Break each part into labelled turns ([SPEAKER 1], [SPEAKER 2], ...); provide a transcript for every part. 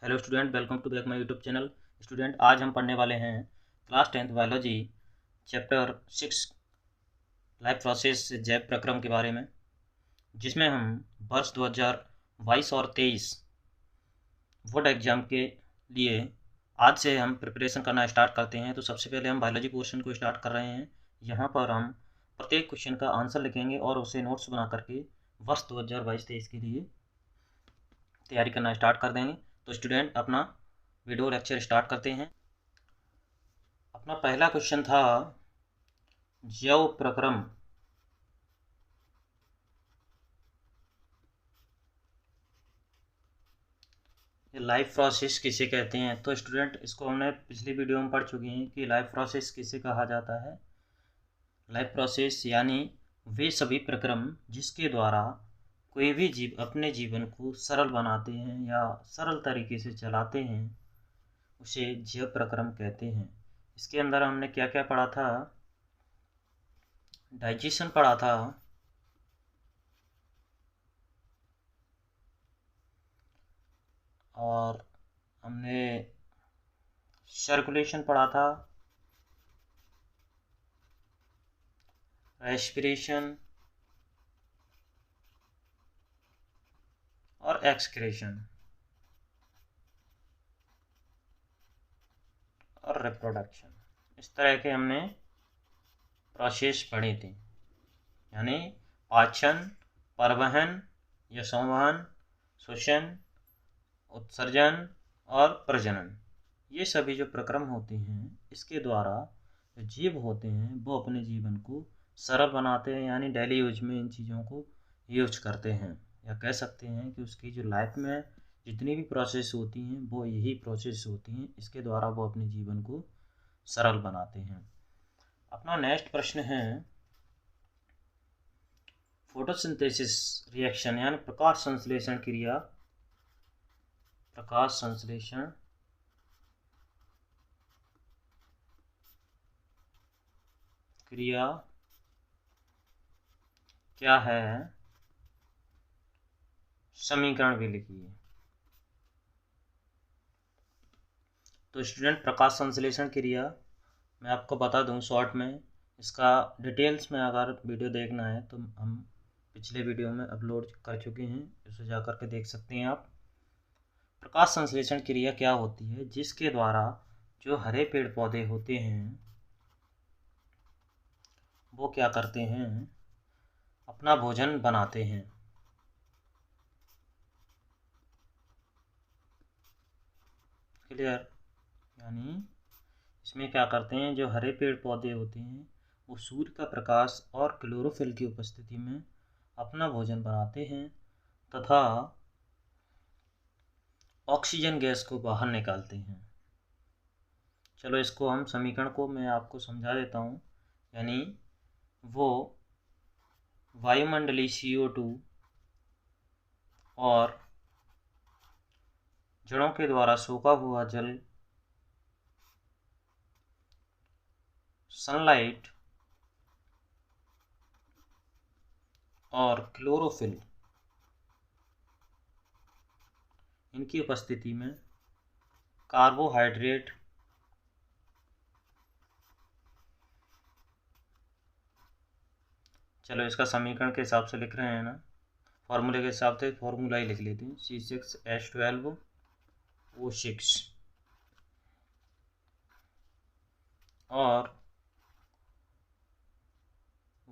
[SPEAKER 1] Hello student, welcome to back my YouTube channel. Student, आज हम पढ़ने वाले हैं class 10th biology chapter 6 life process जैव प्रक्रम के बारे में, जिसमें हम वर्ष 2022 और 23 बोर्ड एग्जाम के लिए आज से हम प्रिपरेशन करना स्टार्ट करते हैं। तो सबसे पहले हम बायोलॉजी पोर्शन को स्टार्ट कर रहे हैं। यहाँ पर हम प्रत्येक क्वेश्चन का आंसर लिखेंगे और उसे नोट्स बना करके वर्ष 2022-23 के लिए तैयारी करना स्टार्ट कर देंगे। तो स्टूडेंट, अपना वीडियो लेक्चर स्टार्ट करते हैं। अपना पहला क्वेश्चन था जैव प्रक्रम। ये लाइफ प्रोसेस किसे कहते हैं? तो स्टूडेंट, इसको हमने पिछली वीडियो में पढ़ चुके हैं कि लाइफ प्रोसेस किसे कहा जाता है। लाइफ प्रोसेस यानी वे सभी प्रक्रम जिसके द्वारा कोई भी जीव अपने जीवन को सरल बनाते हैं या सरल तरीके से चलाते हैं, उसे जैव प्रक्रम कहते हैं। इसके अंदर हमने क्या क्या पढ़ा था? डाइजेशन पढ़ा था, और हमने सर्कुलेशन पढ़ा था, रेस्पिरेशन और एक्सक्रेशन और रिप्रोडक्शन। इस तरह के हमने प्रोसेस पढ़े थे, यानी पाचन, परिवहन या संवहन, श्वसन, उत्सर्जन और प्रजनन। ये सभी जो प्रक्रम होते हैं, इसके द्वारा जो जीव होते हैं वो अपने जीवन को सरल बनाते हैं, यानी डेली यूज में इन चीज़ों को यूज करते हैं, या कह सकते हैं कि उसकी जो लाइफ में जितनी भी प्रोसेस होती हैं वो यही प्रोसेस होती हैं। इसके द्वारा वो अपने जीवन को सरल बनाते हैं। अपना नेक्स्ट प्रश्न है फोटोसिंथेसिस रिएक्शन, यानी प्रकाश संश्लेषण क्रिया। प्रकाश संश्लेषण क्रिया क्या है? समीकरण भी लिखिए। तो स्टूडेंट, प्रकाश संश्लेषण क्रिया मैं आपको बता दूं शॉर्ट में। इसका डिटेल्स में अगर वीडियो देखना है तो हम पिछले वीडियो में अपलोड कर चुके हैं, उसे जा कर के देख सकते हैं आप। प्रकाश संश्लेषण क्रिया क्या होती है? जिसके द्वारा जो हरे पेड़ पौधे होते हैं वो क्या करते हैं? अपना भोजन बनाते हैं। क्लियर? यानी इसमें क्या करते हैं, जो हरे पेड़ पौधे होते हैं वो सूर्य का प्रकाश और क्लोरोफिल की उपस्थिति में अपना भोजन बनाते हैं तथा ऑक्सीजन गैस को बाहर निकालते हैं। चलो, इसको हम समीकरण को मैं आपको समझा देता हूँ। यानी वो वायुमंडलीय CO2 और जड़ों के द्वारा सोखा हुआ जल, सनलाइट और क्लोरोफिल, इनकी उपस्थिति में कार्बोहाइड्रेट चलो, इसका समीकरण के हिसाब से लिख रहे हैं ना, फॉर्मूले के हिसाब से फॉर्मूला ही लिख लेते हैं। C6H12O6 और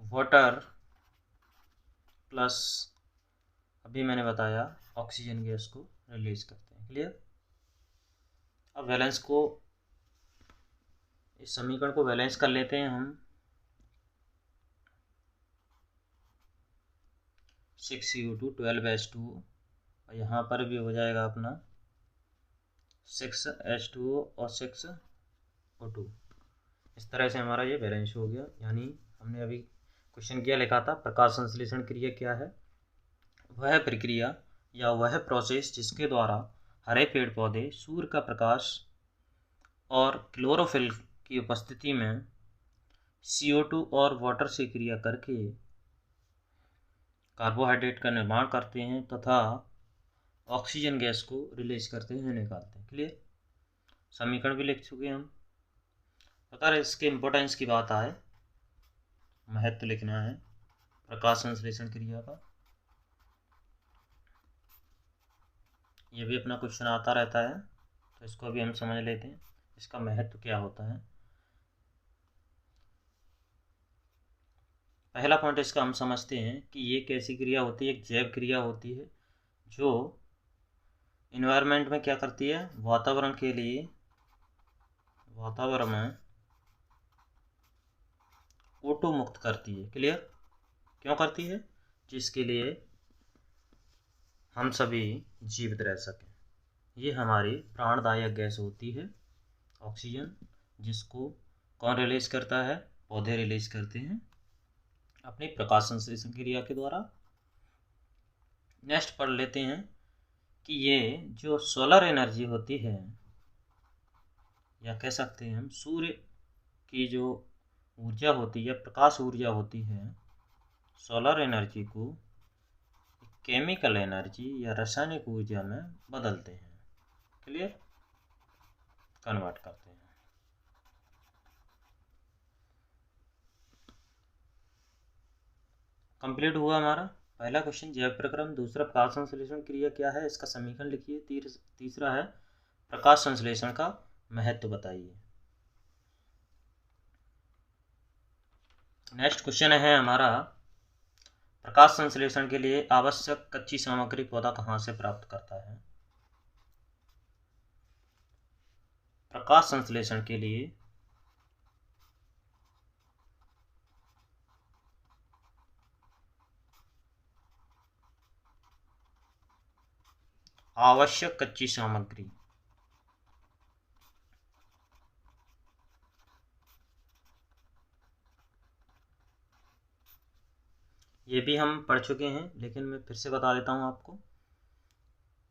[SPEAKER 1] वाटर प्लस अभी मैंने बताया ऑक्सीजन गैस को रिलीज करते हैं। क्लियर? अब बैलेंस को, इस समीकरण को बैलेंस कर लेते हैं हम। 6CO2 12H2O, और यहाँ पर भी हो जाएगा अपना 6H2O और 6O2। इस तरह से हमारा ये बैलेंस हो गया। यानी हमने अभी क्वेश्चन क्या लिखा था? प्रकाश संश्लेषण क्रिया क्या है? वह प्रक्रिया या वह प्रोसेस जिसके द्वारा हरे पेड़ पौधे सूर्य का प्रकाश और क्लोरोफिल की उपस्थिति में CO2 और वाटर से क्रिया करके कार्बोहाइड्रेट का निर्माण करते हैं तथा ऑक्सीजन गैस को रिलीज करते हैं, निकालते हैं। क्लियर? समीकरण भी लिख चुके हैं हम। अगर इसके इम्पोर्टेंस की बात आए, महत्व लिखना है प्रकाश संश्लेषण क्रिया का। ये भी अपना क्वेश्चन आता रहता है, तो इसको भी हम समझ लेते हैं, इसका महत्व क्या होता है। पहला पॉइंट इसका हम समझते हैं कि ये कैसी क्रिया होती है, एक जैव क्रिया होती है जो इन्वायरमेंट में क्या करती है, वातावरण के लिए, वातावरण में O2 मुक्त करती है। क्लियर? क्यों करती है? जिसके लिए हम सभी जीवित रह सकें। ये हमारी प्राणदायक गैस होती है ऑक्सीजन, जिसको कौन रिलीज करता है, पौधे रिलीज करते हैं अपनी प्रकाश संश्लेषण क्रिया के द्वारा। नेक्स्ट पढ़ लेते हैं कि ये जो सोलर एनर्जी होती है, या कह सकते हैं हम सूर्य की जो ऊर्जा होती है, प्रकाश ऊर्जा होती है, सोलर एनर्जी को केमिकल एनर्जी या रासायनिक ऊर्जा में बदलते हैं। क्लियर? कन्वर्ट करते हैं। कंप्लीट हुआ हमारा पहला क्वेश्चन, जैव प्रक्रम। दूसरा, प्रकाश संश्लेषण क्रिया क्या है, इसका समीकरण लिखिए। तीसरा है प्रकाश संश्लेषण का महत्व बताइए। नेक्स्ट क्वेश्चन है हमारा, प्रकाश संश्लेषण के लिए आवश्यक कच्ची सामग्री पौधा कहाँ से प्राप्त करता है। प्रकाश संश्लेषण के लिए आवश्यक कच्ची सामग्री ये भी हम पढ़ चुके हैं, लेकिन मैं फिर से बता देता हूँ आपको।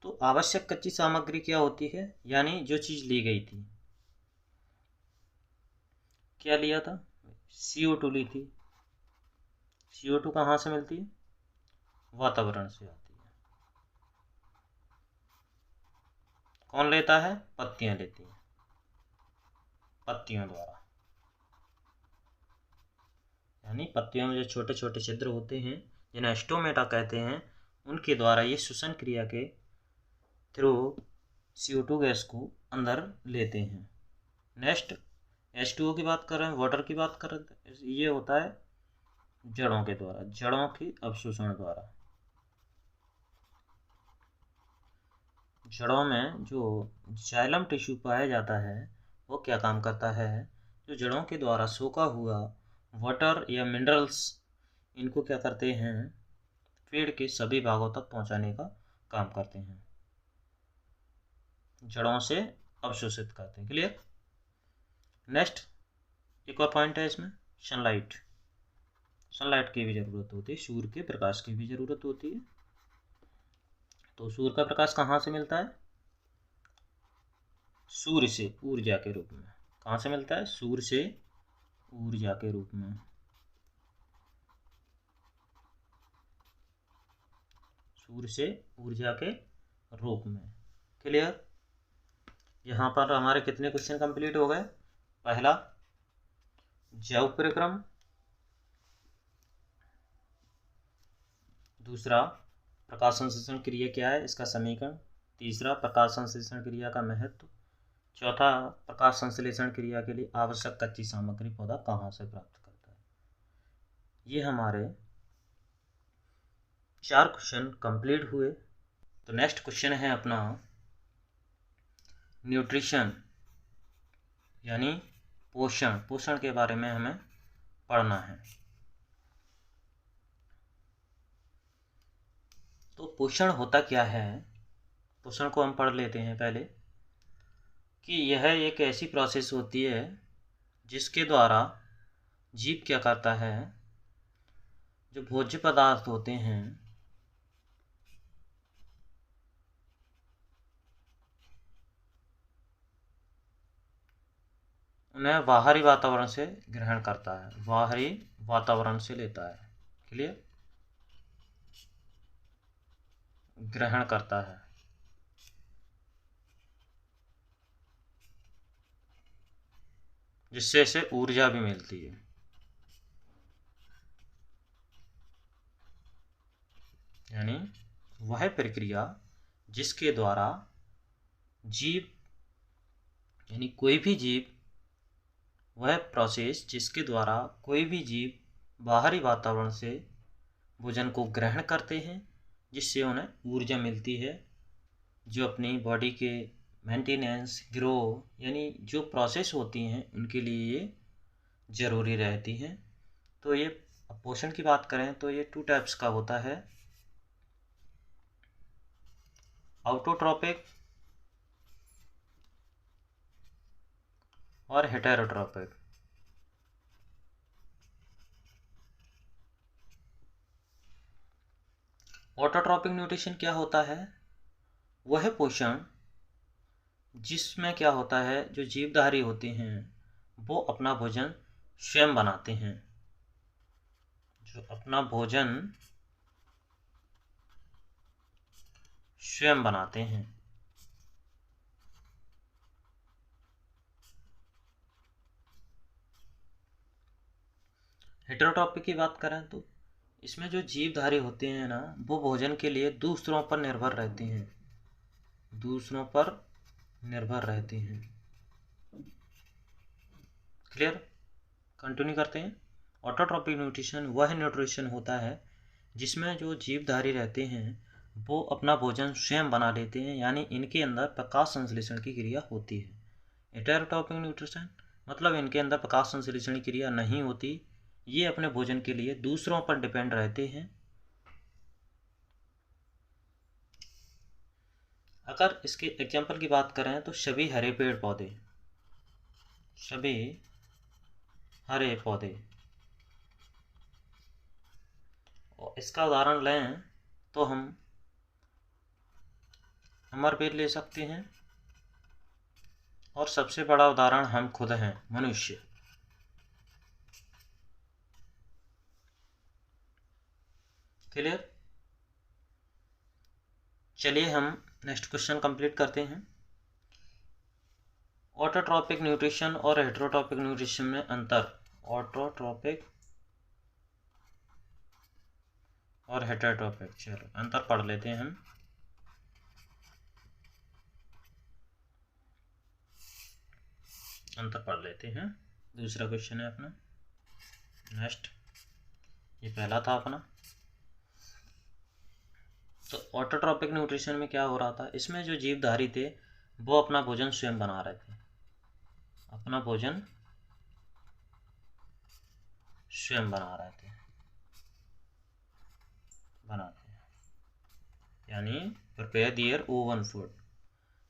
[SPEAKER 1] तो आवश्यक कच्ची सामग्री क्या होती है, यानी जो चीज़ ली गई थी, क्या लिया था, CO2 ली थी। CO2 कहाँ से मिलती है, वातावरण से आती है। कौन लेता है, पत्तियां लेती हैं, पत्तियों द्वारा। यानी पत्तियों में जो छोटे छोटे छिद्र होते हैं, जिन्हें स्टोमेटा कहते हैं, उनके द्वारा ये श्वसन क्रिया के थ्रू CO2 गैस को अंदर लेते हैं। नेक्स्ट, H2O की बात कर रहे हैं, वाटर की बात कर रहे हैं, ये होता है जड़ों के द्वारा, जड़ों की अवशोषण द्वारा। जड़ों में जो जाइलम टिश्यू पाया जाता है, वो क्या काम करता है, जो जड़ों के द्वारा सोखा हुआ वाटर या मिनरल्स, इनको क्या करते हैं, पेड़ के सभी भागों तक पहुंचाने का काम करते हैं, जड़ों से अवशोषित करते हैं। क्लियर? नेक्स्ट, एक और पॉइंट है इसमें, सनलाइट। सनलाइट की भी ज़रूरत होती है, सूर्य के प्रकाश की भी ज़रूरत होती है। तो सूर्य का प्रकाश कहाँ से मिलता है, सूर्य से ऊर्जा के रूप में। कहाँ से मिलता है, सूर्य से ऊर्जा के रूप में। सूर्य से ऊर्जा के रूप में। क्लियर? यहाँ पर हमारे कितने क्वेश्चन कंप्लीट हो गए। पहला, जैव प्रक्रम। दूसरा, प्रकाश संश्लेषण क्रिया क्या है, इसका समीकरण। तीसरा, प्रकाश संश्लेषण क्रिया का महत्व। चौथा, प्रकाश संश्लेषण क्रिया के लिए आवश्यक कच्ची सामग्री पौधा कहाँ से प्राप्त करता है। ये हमारे 4 क्वेश्चन कंप्लीट हुए। तो नेक्स्ट क्वेश्चन है अपना न्यूट्रिशन, यानी पोषण। पोषण के बारे में हमें पढ़ना है। तो पोषण होता क्या है, पोषण को हम पढ़ लेते हैं पहले, कि यह एक ऐसी प्रोसेस होती है जिसके द्वारा जीव क्या करता है, जो भोज्य पदार्थ होते हैं उन्हें बाहरी वातावरण से ग्रहण करता है, बाहरी वातावरण से लेता है। क्लियर? ग्रहण करता है। जिससे इसे ऊर्जा भी मिलती है। यानी वह प्रक्रिया जिसके द्वारा जीव, यानी कोई भी जीव, वह प्रोसेस जिसके द्वारा कोई भी जीव बाहरी वातावरण से भोजन को ग्रहण करते हैं, जिससे उन्हें ऊर्जा मिलती है, जो अपनी बॉडी के मेंटेनेंस, ग्रो, यानी जो प्रोसेस होती हैं उनके लिए ये ज़रूरी रहती हैं। तो ये पोषण की बात करें तो ये 2 टाइप्स का होता है, ऑटोट्रॉपिक और हेटेरोट्रॉपिक। ऑटोट्रॉपिक न्यूट्रिशन क्या होता है? वह पोषण जिसमें क्या होता है, जो जीवधारी होते हैं वो अपना भोजन स्वयं बनाते हैं, जो अपना भोजन स्वयं बनाते हैं। हेटेरोट्रॉपिक की बात करें तो इसमें जो जीवधारी होते हैं ना, वो भोजन के लिए दूसरों पर निर्भर रहते हैं, दूसरों पर निर्भर रहते हैं। क्लियर? कंटिन्यू करते हैं। ऑटोट्रॉपिक न्यूट्रिशन वह न्यूट्रिशन होता है जिसमें जो जीवधारी रहते हैं वो अपना भोजन स्वयं बना लेते हैं, यानी इनके अंदर प्रकाश संश्लेषण की क्रिया होती है। हेटेरोट्रॉपिक न्यूट्रिशन मतलब इनके अंदर प्रकाश संश्लेषण की क्रिया नहीं होती, ये अपने भोजन के लिए दूसरों पर डिपेंड रहते हैं। अगर इसके एग्जाम्पल की बात करें तो सभी हरे पेड़ पौधे, सभी हरे पौधे, और इसका उदाहरण लें तो हम अमरपेड़ ले सकते हैं, और सबसे बड़ा उदाहरण हम खुद हैं, मनुष्य। क्लियर? चलिए हम नेक्स्ट क्वेश्चन कंप्लीट करते हैं। ऑटोट्रॉपिक न्यूट्रिशन और हेटेरोट्रॉपिक न्यूट्रिशन में अंतर। ऑटोट्रॉपिक और हेटेरोट्रॉपिक, चलो अंतर पढ़ लेते हैं हम। अंतर पढ़ लेते हैं। दूसरा क्वेश्चन है अपना नेक्स्ट, ये पहला था अपना। तो ऑटोट्रॉपिक न्यूट्रिशन में क्या हो रहा था, इसमें जो जीवधारी थे वो अपना भोजन स्वयं बना रहे थे, अपना भोजन स्वयं बना रहे थे, बनाते हैं, यानी प्रिपेयर देयर ओवन फूड।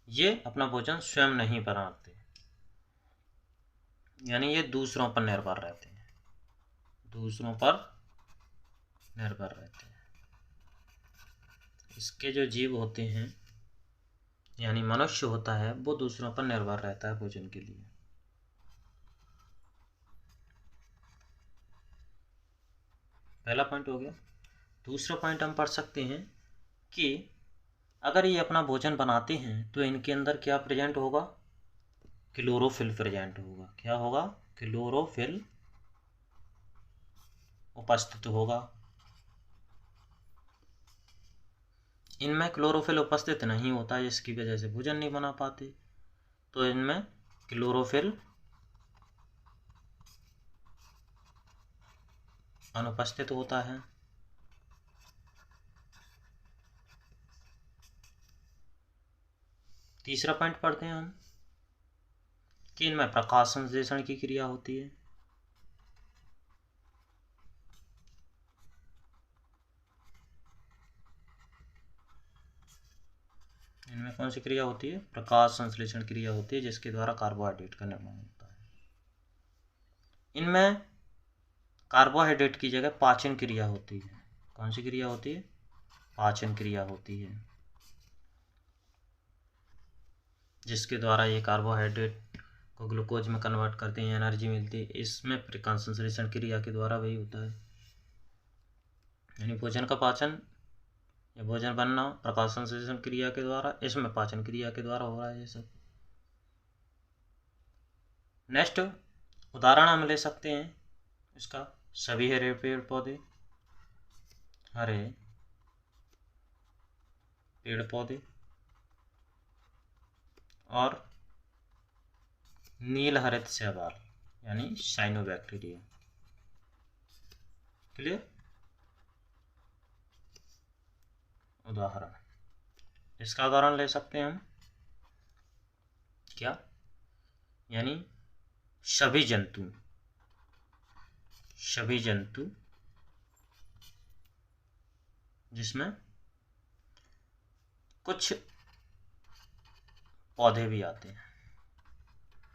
[SPEAKER 1] ये अपना भोजन स्वयं नहीं बनाते, यानी ये दूसरों पर निर्भर रहते हैं, दूसरों पर निर्भर रहते हैं। इसके जो जीव होते हैं, यानी मनुष्य होता है, वो दूसरों पर निर्भर रहता है भोजन के लिए। पहला पॉइंट हो गया। दूसरा पॉइंट हम पढ़ सकते हैं कि अगर ये अपना भोजन बनाते हैं तो इनके अंदर क्या प्रेजेंट होगा, क्लोरोफिल प्रेजेंट होगा। क्या होगा? क्लोरोफिल उपस्थित होगा। इनमें क्लोरोफिल उपस्थित नहीं होता, जिसकी वजह से भोजन नहीं बना पाते, तो इनमें क्लोरोफिल अनुपस्थित होता है। तीसरा पॉइंट पढ़ते हैं हम कि इनमें प्रकाश संश्लेषण की क्रिया होती है। इनमें कौन सी क्रिया होती है? प्रकाश संश्लेषण क्रिया होती है, जिसके द्वारा कार्बोहाइड्रेट का निर्माण होता है। इनमें कार्बोहाइड्रेट की जगह पाचन क्रिया होती है। कौन सी क्रिया होती है? पाचन क्रिया होती है, जिसके द्वारा ये कार्बोहाइड्रेट को ग्लूकोज में कन्वर्ट करते हैं, एनर्जी मिलती है। इसमें प्रकाश संश्लेषण क्रिया के द्वारा वही होता है, यानी भोजन का पाचन या भोजन बनना प्रकाश संश्लेषण क्रिया के द्वारा, इसमें पाचन क्रिया के द्वारा हो रहा है ये सब। नेक्स्ट, उदाहरण हम ले सकते हैं इसका, सभी हरे पेड़ पौधे, हरे पेड़ पौधे, और नील हरित शैवाल यानी साइनोबैक्टीरिया। क्लियर? उदाहरण, इसका उदाहरण ले सकते हैं हम क्या, यानी सभी जंतु जिसमें कुछ पौधे भी आते हैं,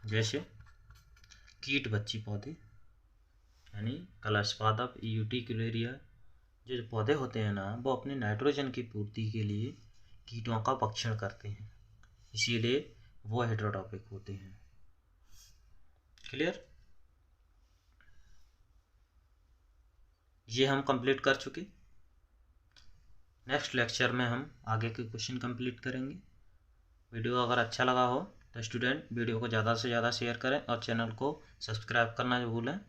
[SPEAKER 1] जैसे कीट बच्ची पौधे यानी कलशपादप, यूटिकुलेरिया। जो पौधे होते हैं ना, वो अपने नाइट्रोजन की पूर्ति के लिए कीटों का भक्षण करते हैं, इसीलिए वो हेटेरोट्रॉपिक होते हैं। क्लियर? ये हम कंप्लीट कर चुके। नेक्स्ट लेक्चर में हम आगे के क्वेश्चन कंप्लीट करेंगे। वीडियो अगर अच्छा लगा हो तो स्टूडेंट वीडियो को ज़्यादा से ज़्यादा शेयर करें और चैनल को सब्सक्राइब करना जो भूलें।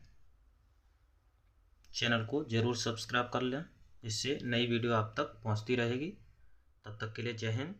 [SPEAKER 1] चैनल को ज़रूर सब्सक्राइब कर लें, इससे नई वीडियो आप तक पहुंचती रहेगी। तब तक के लिए जय हिंद,